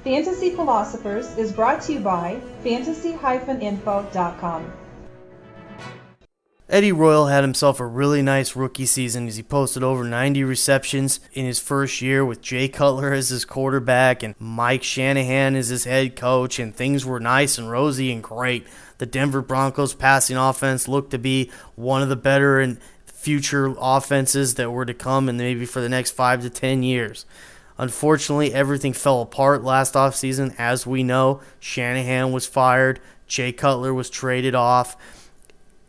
Fantasy Philosophers is brought to you by fantasy-info.com. Eddie Royal had himself a really nice rookie season as he posted over 90 receptions in his first year with Jay Cutler as his quarterback and Mike Shanahan as his head coach, and things were nice and rosy and great. The Denver Broncos passing offense looked to be one of the better and future offenses that were to come and maybe for the next 5 to 10 years. Unfortunately, everything fell apart last offseason. As we know, Shanahan was fired, Jay Cutler was traded off,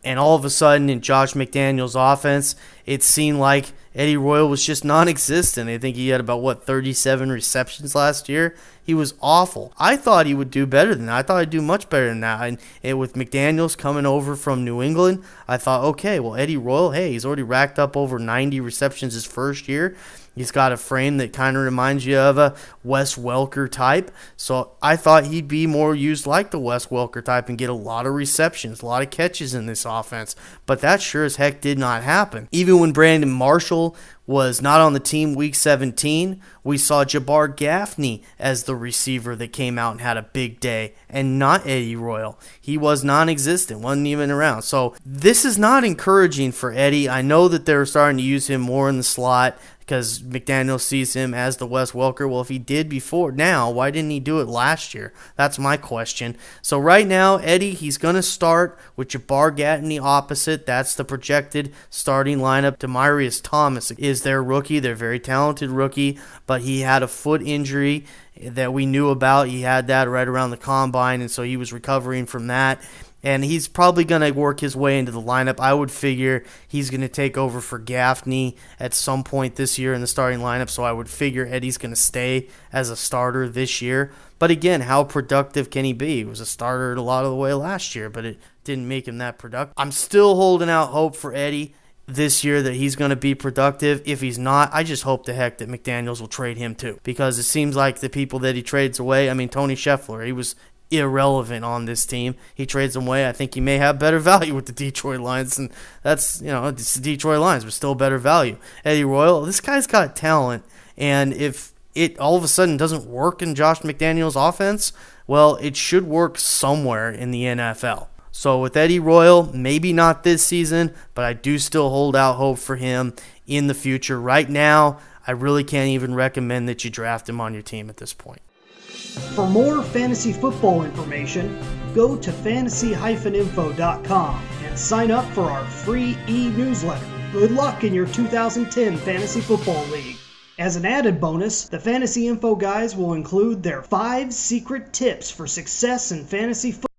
and all of a sudden in Josh McDaniels' offense, it seemed like Eddie Royal was just non-existent. I think he had about, 37 receptions last year. He was awful. I thought he would do better than that. I thought he'd do much better than that. And with McDaniels coming over from New England, I thought, okay, well, Eddie Royal, hey, he's already racked up over 90 receptions his first year. He's got a frame that kind of reminds you of a Wes Welker type. So I thought he'd be more used like the Wes Welker type and get a lot of receptions, a lot of catches in this offense. But that sure as heck did not happen. Even when Brandon Marshall was not on the team week 17, we saw Jabar Gaffney as the receiver that came out and had a big day, and not Eddie Royal. He was non-existent, wasn't even around. So this is not encouraging for Eddie. I know that they're starting to use him more in the slot because McDaniel sees him as the Wes Welker. Well, if he did before now, why didn't he do it last year? That's my question. So right now, Eddie, he's going to start with Jabar Gaffney opposite. That's the projected starting lineup. Demaryius Thomas is their rookie. They're a very talented rookie, but he had a foot injury that we knew about. He had that right around the combine, and so he was recovering from that. And he's probably going to work his way into the lineup. I would figure he's going to take over for Gaffney at some point this year in the starting lineup, so I would figure Eddie's going to stay as a starter this year. But again, how productive can he be? He was a starter a lot of the way last year, but it didn't make him that productive. I'm still holding out hope for Eddie this year that he's going to be productive. If he's not, I just hope to heck that McDaniels will trade him too, because it seems like the people that he trades away, Tony Scheffler, he was irrelevant on this team. He trades them away. I think he may have better value with the Detroit Lions, and that's, it's the Detroit Lions, but still better value. Eddie Royal, this guy's got talent, and if it all of a sudden doesn't work in Josh McDaniels' offense, well, it should work somewhere in the NFL. So with Eddie Royal, maybe not this season, but I do still hold out hope for him in the future. Right now, I really can't even recommend that you draft him on your team at this point. For more fantasy football information, go to fantasy-info.com and sign up for our free e-newsletter. Good luck in your 2010 Fantasy Football League. As an added bonus, the Fantasy Info guys will include their 5 secret tips for success in fantasy football.